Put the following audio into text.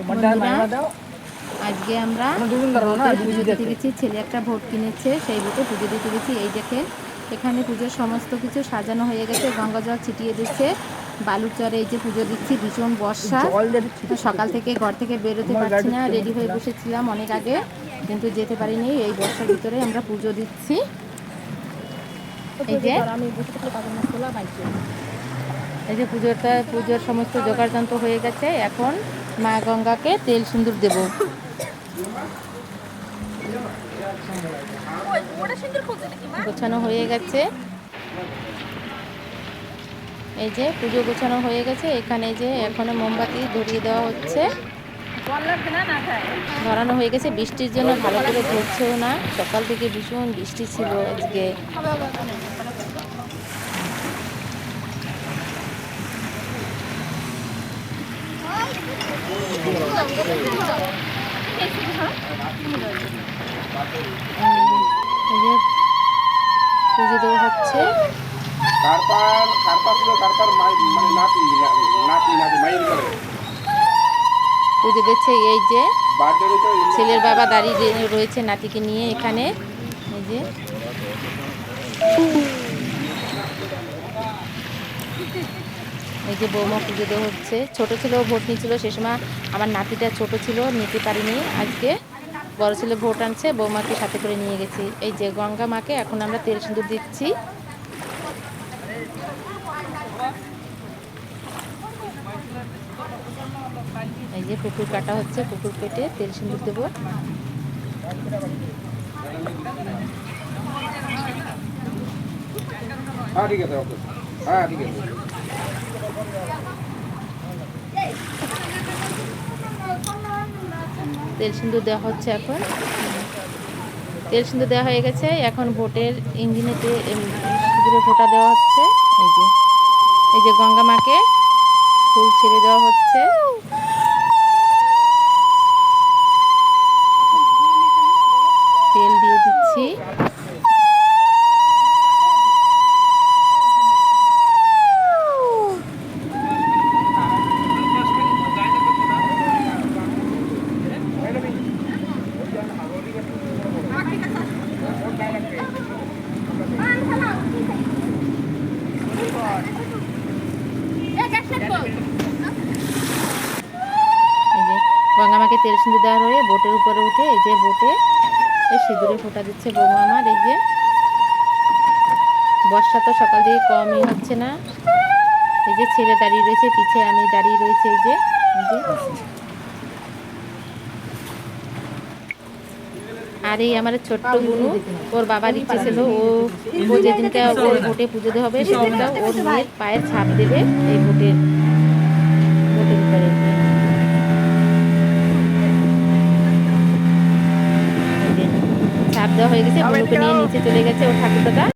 বন্ধুরা, আজকে আমরা পুজো দিতে গেছি। ছেলে একটা ভোট কিনেছে, সেই ভোটে পুজো দিতে গেছি। এই দেখে এখানে পুজোর সমস্ত কিছু সাজানো হয়ে গেছে। গঙ্গা জল ছিটিয়ে দিচ্ছে, বালুর চরে এই যে পুজো দিচ্ছি। ভীষণ বর্ষা, সকাল থেকে ঘর থেকে বেরোতে পারছি না। রেডি হয়ে বসেছিলাম অনেক আগে, কিন্তু যেতে পারিনি। এই বর্ষার ভিতরে আমরা পুজো দিচ্ছি। এই যে পুজোর সমস্ত জোগাড়যন্ত্র হয়ে গেছে। এখন মা গঙ্গাকে তেল সিঁদুর দেব। গোছানো হয়ে গেছে, এই যে পুজো গোছানো হয়ে গেছে। এখানে যে এখনো মোমবাতি ধরিয়ে দেওয়া হচ্ছে, ধরানো হয়ে গেছে। বৃষ্টির জন্য ভালো করে ধরছেও না। সকাল থেকে ভীষণ বৃষ্টি ছিল আজকে। পুজো দেওয়া হচ্ছে। পুজো দিচ্ছে এই যে ছেলের বাবা দাঁড়িয়ে রয়েছে নাতিকে নিয়ে এখানে। এই যে বৌমা পুজো দেওয়া হচ্ছে। ছোট ছেলেও ভোট নিয়েছিল, সে সময় আমার নাতিটা ছোট ছিল, নিতে পারিনি। আজকে বড় ছেলে ভোট আনছে, বৌমাকে সাথে করে নিয়ে গেছি। এই যে গঙ্গা মাকে এখন আমরা তেল সিঁদুর দিচ্ছি। এই যে পুকুর কাটা হচ্ছে, পুকুর কেটে তেল সিঁদুর দেবো। তেল সিঁদুর দেওয়া হচ্ছে। এখন তেল সিঁদুর দেওয়া হয়ে গেছে। এখন ভোটের ইঞ্জিনেতে সিঁদুরে ফোঁটা দেওয়া হচ্ছে। এই যে গঙ্গা মাকে ফুল ছেড়ে দেওয়া হচ্ছে। তেল দিয়ে দিচ্ছি। গঙ্গা মাকে তেল সিঁদুর দেওয়ার হয়ে বোটের উপরে উঠে এই যে বোটে সিঁদুরে ফোঁটা দিচ্ছে বৌমা আমার। এই যে বর্ষা তো সকাল থেকে কমই হচ্ছে না। এই যে ছেলে দাঁড়িয়ে রয়েছে, পিছে আমি দাঁড়িয়ে রয়েছে। এই যে আর এই আমার ছোট্ট বুনু, ওর বাবার ইচ্ছে ছিল ও যেদিনকে ওর ভোটে পুজো দেওয়া হবে সেদিনটা ওর মেয়ের পায়ের ছাপ দেবে এই ভোটের উপরে। ছাপ দেওয়া হয়ে গেছে, বুনুকে নিয়ে নিচে চলে গেছে ওর ঠাকুরদাদা।